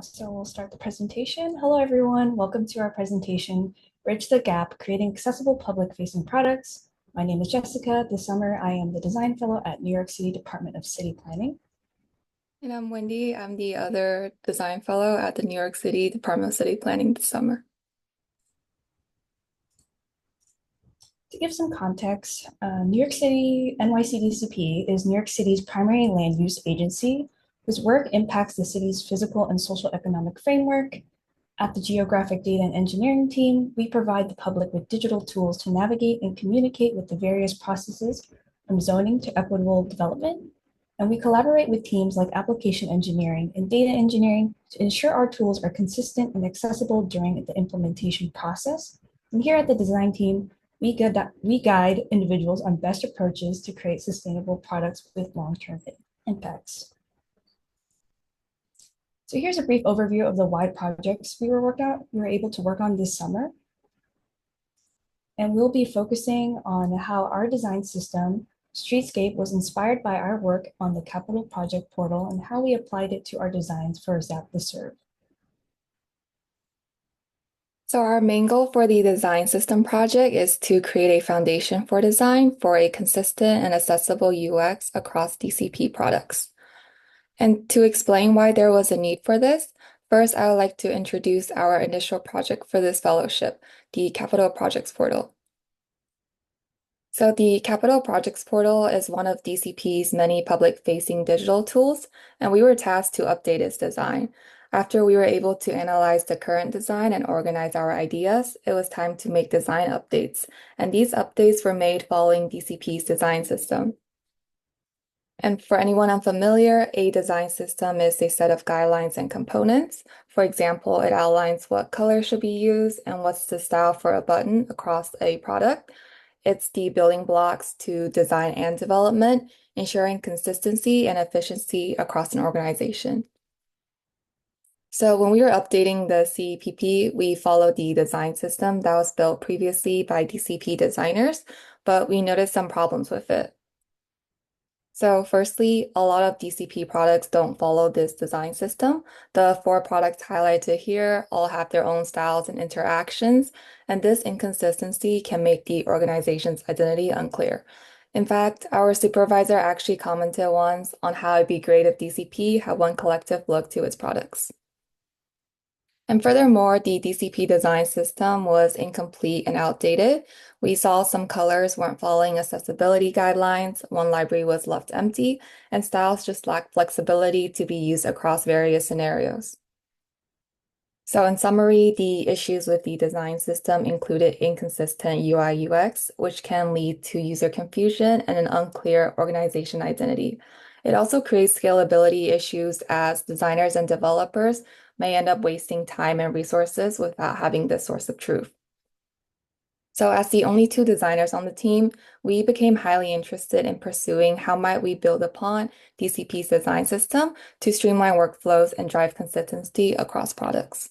So we'll start the presentation. Hello, everyone. Welcome to our presentation, Bridge the Gap, Creating Accessible Public-Facing Products. My name is Jessica. This summer, I am the Design Fellow at New York City Department of City Planning. And I'm Wendy. I'm the other design fellow at the New York City Department of City Planning this summer. To give some context, New York City NYCDCP is New York City's primary land use agency whose work impacts the city's physical and social economic framework. At the Geographic Data and Engineering team, we provide the public with digital tools to navigate and communicate with the various processes from zoning to equitable development. And we collaborate with teams like application engineering and data engineering to ensure our tools are consistent and accessible during the implementation process. And here at the design team, we guide individuals on best approaches to create sustainable products with long-term impacts. So here's a brief overview of the wide projects we were able to work on this summer. And we'll be focusing on how our design system, Streetscape, was inspired by our work on the Capital Project portal and how we applied it to our designs for Zap the Serve. So our main goal for the design system project is to create a foundation for design for a consistent and accessible UX across DCP products. And to explain why there was a need for this, first I would like to introduce our initial project for this fellowship, the Capital Projects portal. So the Capital Projects portal is one of DCP's many public-facing digital tools, and we were tasked to update its design. After we were able to analyze the current design and organize our ideas, it was time to make design updates, and these updates were made following DCP's design system. And for anyone unfamiliar, a design system is a set of guidelines and components. For example, it outlines what color should be used and what's the style for a button across a product. It's the building blocks to design and development, ensuring consistency and efficiency across an organization. So when we were updating the CEPP, we followed the design system that was built previously by DCP designers, but we noticed some problems with it. So firstly, a lot of DCP products don't follow this design system. The 4 products highlighted here all have their own styles and interactions, and this inconsistency can make the organization's identity unclear. In fact, our supervisor actually commented once on how it'd be great if DCP had one collective look to its products. And furthermore, the DCP design system was incomplete and outdated. We saw some colors weren't following accessibility guidelines, one library was left empty, and styles just lacked flexibility to be used across various scenarios. So in summary, the issues with the design system included inconsistent UI UX, which can lead to user confusion and an unclear organization identity. It also creates scalability issues as designers and developers may end up wasting time and resources without having this source of truth. So as the only 2 designers on the team, we became highly interested in pursuing how might we build upon DCP's design system to streamline workflows and drive consistency across products.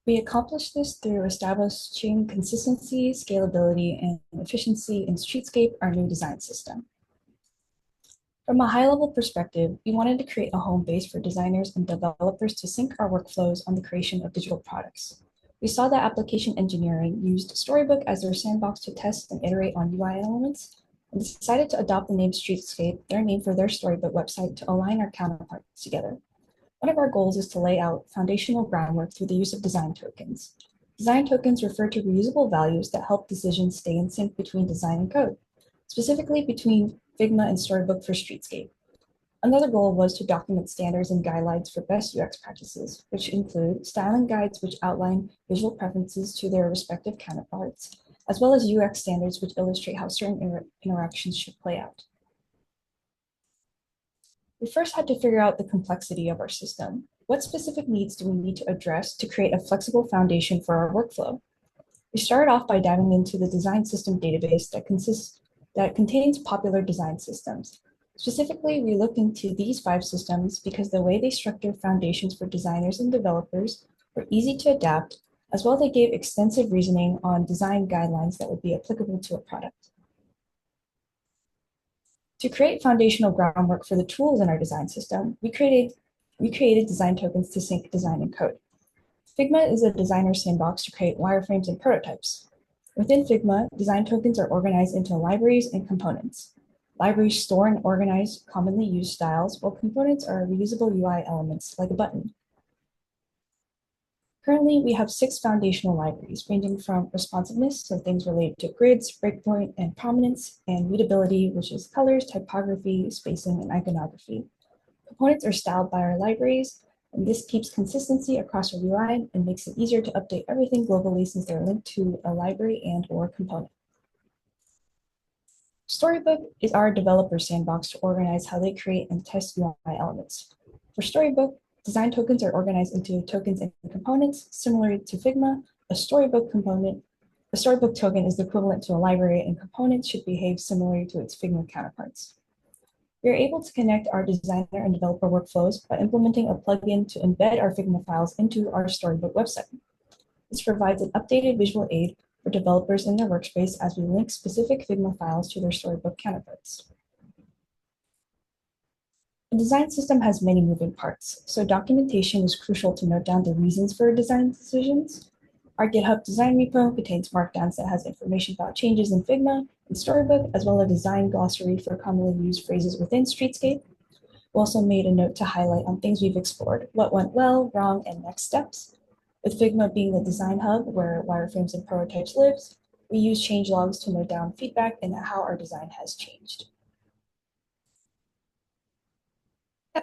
We accomplished this through establishing consistency, scalability, and efficiency in Streetscape, our new design system. From a high-level perspective, we wanted to create a home base for designers and developers to sync our workflows on the creation of digital products. We saw that application engineering used Storybook as their sandbox to test and iterate on UI elements, and decided to adopt the name Streetscape, their name for their Storybook website, to align our counterparts together. One of our goals is to lay out foundational groundwork through the use of design tokens. Design tokens refer to reusable values that help decisions stay in sync between design and code, specifically between Figma and Storybook for Streetscape. Another goal was to document standards and guidelines for best UX practices, which include styling guides which outline visual preferences to their respective counterparts, as well as UX standards which illustrate how certain interactions should play out. We first had to figure out the complexity of our system. What specific needs do we need to address to create a flexible foundation for our workflow? We started off by diving into the design system database that contains popular design systems. Specifically, we looked into these 5 systems because the way they structured foundations for designers and developers were easy to adapt, as well as they gave extensive reasoning on design guidelines that would be applicable to a product. To create foundational groundwork for the tools in our design system, we created design tokens to sync design and code. Figma is a designer sandbox to create wireframes and prototypes. Within Figma, design tokens are organized into libraries and components. Libraries store and organize commonly used styles, while components are reusable UI elements like a button. Currently, we have 6 foundational libraries, ranging from responsiveness, so things related to grids, breakpoint, and prominence, and readability, which is colors, typography, spacing, and iconography. Components are styled by our libraries, and this keeps consistency across our UI and makes it easier to update everything globally since they're linked to a library and/or component. Storybook is our developer sandbox to organize how they create and test UI elements. For Storybook, design tokens are organized into tokens and components. Similar to Figma, a storybook token is the equivalent to a library, and components should behave similarly to its Figma counterparts. We are able to connect our designer and developer workflows by implementing a plugin to embed our Figma files into our Storybook website. This provides an updated visual aid for developers in their workspace as we link specific Figma files to their Storybook counterparts. The design system has many moving parts, so documentation is crucial to note down the reasons for design decisions. Our GitHub design repo contains markdowns that has information about changes in Figma and Storybook, as well as a design glossary for commonly used phrases within Streetscape. We also made a note to highlight on things we've explored, what went well, wrong, and next steps. With Figma being the design hub where wireframes and prototypes lives, we use change logs to note down feedback and how our design has changed.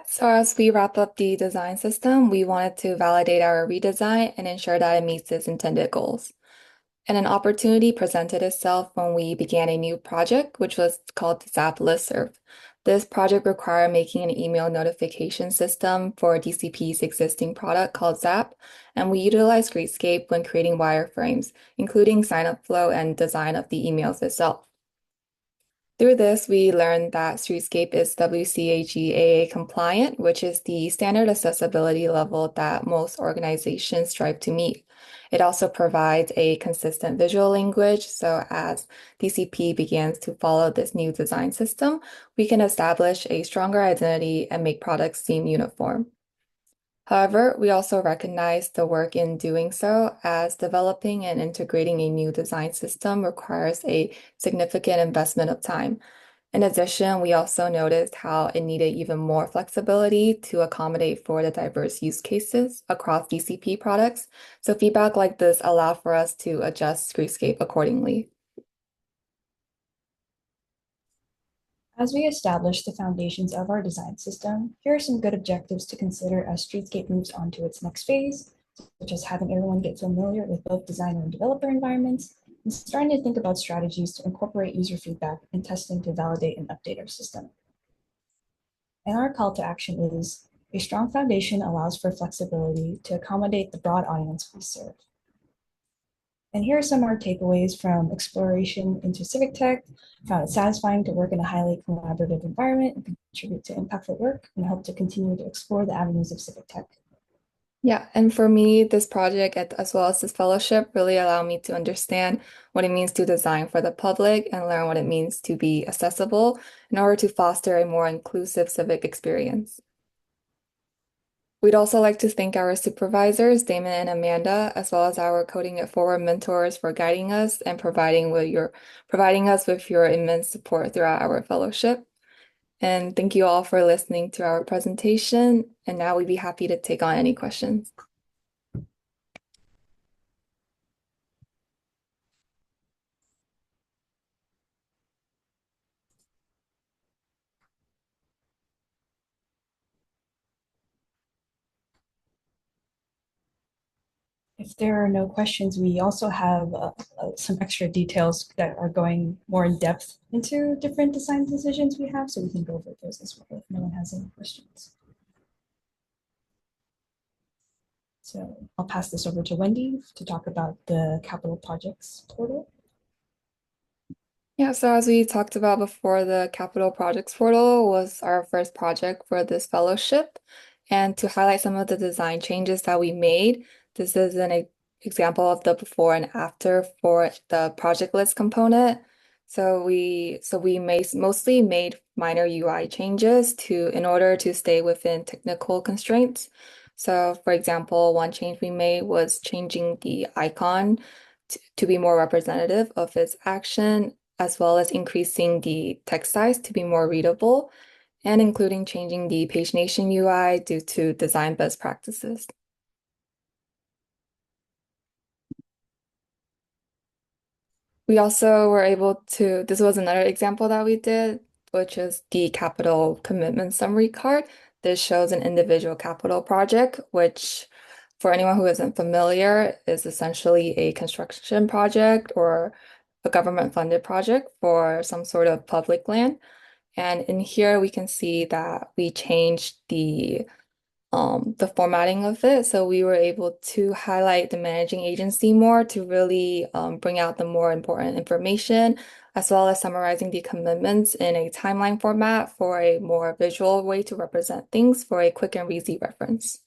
So as we wrap up the design system, we wanted to validate our redesign and ensure that it meets its intended goals. And an opportunity presented itself when we began a new project, which was called Zap Listserv. This project required making an email notification system for DCP's existing product called Zap, and we utilized Greetscape when creating wireframes, including sign-up flow and design of the emails itself. Through this, we learned that Streetscape is WCAG-AA compliant, which is the standard accessibility level that most organizations strive to meet. It also provides a consistent visual language, so as DCP begins to follow this new design system, we can establish a stronger identity and make products seem uniform. However, we also recognize the work in doing so, as developing and integrating a new design system requires a significant investment of time. In addition, we also noticed how it needed even more flexibility to accommodate for the diverse use cases across DCP products. So feedback like this allowed for us to adjust Streetscape accordingly. As we establish the foundations of our design system, here are some good objectives to consider as Streetscape moves on to its next phase, such as having everyone get familiar with both designer and developer environments, and starting to think about strategies to incorporate user feedback and testing to validate and update our system. And our call to action is, a strong foundation allows for flexibility to accommodate the broad audience we serve. And here are some of our takeaways from exploration into civic tech. Found it satisfying to work in a highly collaborative environment and contribute to impactful work, and hope to continue to explore the avenues of civic tech. Yeah, and for me, this project as well as this fellowship really allowed me to understand what it means to design for the public and learn what it means to be accessible in order to foster a more inclusive civic experience. We'd also like to thank our supervisors, Damon and Amanda, as well as our Coding It Forward mentors for guiding us and providing us with your immense support throughout our fellowship. And thank you all for listening to our presentation. And now we'd be happy to take on any questions. If there are no questions, we also have some extra details that are going more in depth into different design decisions we have, so we can go over those as well if no one has any questions. So I'll pass this over to Wendy to talk about the capital projects portal. Yeah, so as we talked about before, the Capital Projects Portal was our first project for this fellowship. And to highlight some of the design changes that we made, this is an example of the before and after for the project list component. So we mostly made minor UI changes in order to stay within technical constraints. So, for example, one change we made was changing the icon to be more representative of its action, as well as increasing the text size to be more readable, and including changing the pagination UI due to design best practices. We also were able to, this was another example that we did, which is the capital commitment summary card. This shows an individual capital project, which for anyone who isn't familiar, is essentially a construction project or a government funded project for some sort of public land. And in here, we can see that we changed the formatting of it. So we were able to highlight the managing agency more to really bring out the more important information, as well as summarizing the commitments in a timeline format for a more visual way to represent things for a quick and easy reference.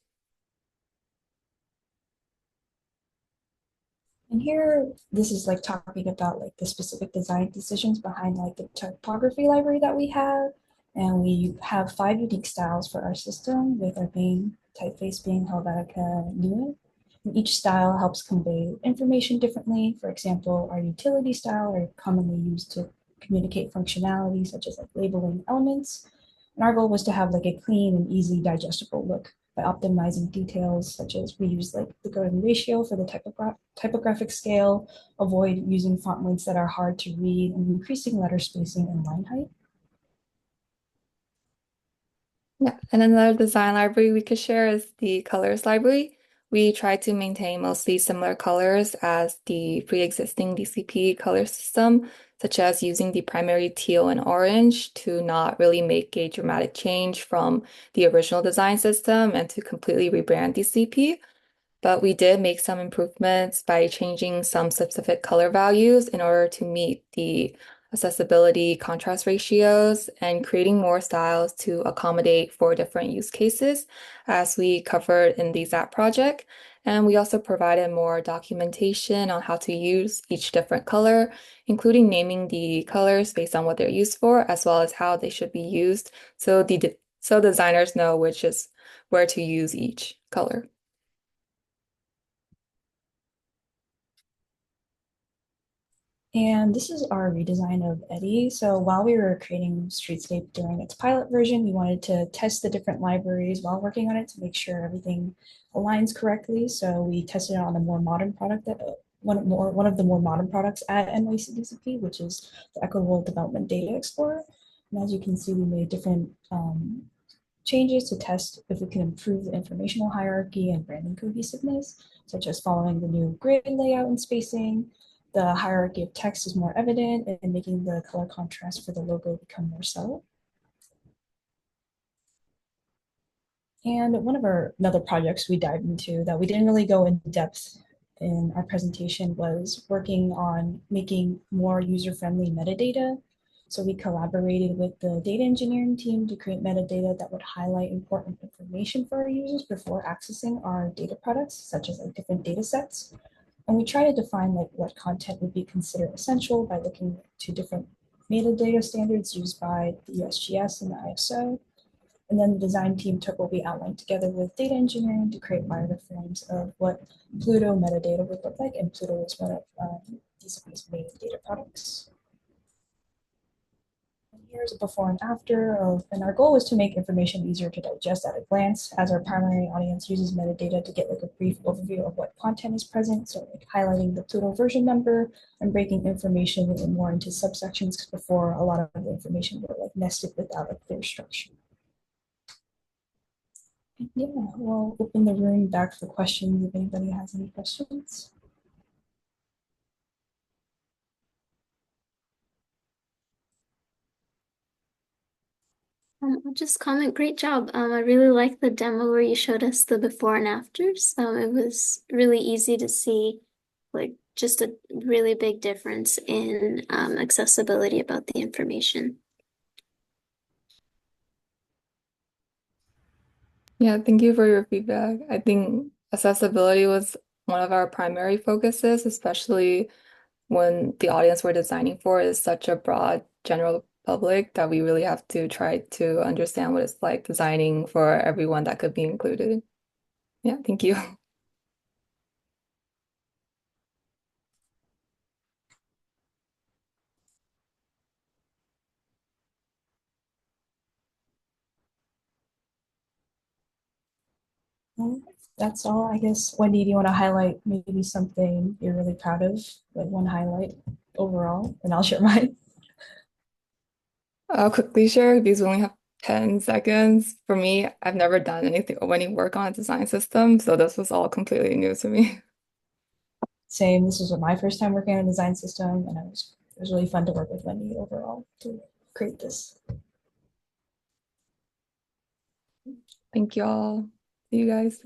And here, this is like talking about like the specific design decisions behind like the typography library that we have. And we have 5 unique styles for our system, with our main typeface being Helvetica Neue. And each style helps convey information differently. For example, our utility style are commonly used to communicate functionality, such as like labeling elements. And our goal was to have like a clean and easy digestible look by optimizing details, such as we use like the Gaussian ratio for the typographic scale, avoid using font weights that are hard to read, and increasing letter spacing and line height. Yeah, and another design library we could share is the colors library. We try to maintain mostly similar colors as the pre-existing DCP color system, such as using the primary teal and orange to not really make a dramatic change from the original design system and to completely rebrand DCP. But we did make some improvements by changing some specific color values in order to meet the accessibility contrast ratios and creating more styles to accommodate for different use cases, as we covered in the ZAP project. And we also provided more documentation on how to use each different color, including naming the colors based on what they're used for, as well as how they should be used, so so designers know which is where to use each color. And this is our redesign of Eddie. So while we were creating Streetscape during its pilot version, we wanted to test the different libraries while working on it to make sure everything aligns correctly. So we tested it on a more modern product that one of the more modern products at NYCDCP, which is the Equitable Development Data Explorer. And as you can see, we made different changes to test if we can improve the informational hierarchy and branding cohesiveness, such as following the new grid layout and spacing. The hierarchy of text is more evident, and making the color contrast for the logo become more subtle. And one of our another projects we dived into that we didn't really go in depth in our presentation was working on making more user-friendly metadata. So we collaborated with the data engineering team to create metadata that would highlight important information for our users before accessing our data products, such as like different data sets. And we try to define like what content would be considered essential by looking to different metadata standards used by the USGS and the ISO. And then the design team took what we outlined together with data engineering to create wireframes of what Pluto metadata would look like. And Pluto is one of DCP's main data products. And here's a before and after of, and our goal was to make information easier to digest at a glance, as our primary audience uses metadata to get like a brief overview of what content is present. So like highlighting the Pluto version number and breaking information more into subsections, because before a lot of the information were like nested without a clear structure. Yeah, we'll open the room back for questions if anybody has any questions. I'll just comment, great job. I really like the demo where you showed us the before and afters. It was really easy to see, like, just a really big difference in accessibility about the information. Yeah, thank you for your feedback. I think accessibility was one of our primary focuses, especially when the audience we're designing for is such a broad general public that we really have to try to understand what it's like designing for everyone that could be included. Yeah, thank you. Well, that's all, I guess. Wendy, do you want to highlight maybe something you're really proud of, like one highlight overall, and I'll share mine. I'll quickly share because we only have 10 seconds. For me, I've never done any work on a design system, so this was all completely new to me. Same, this was my first time working on a design system, and it was really fun to work with Wendy overall to create this. Thank you all. See you guys.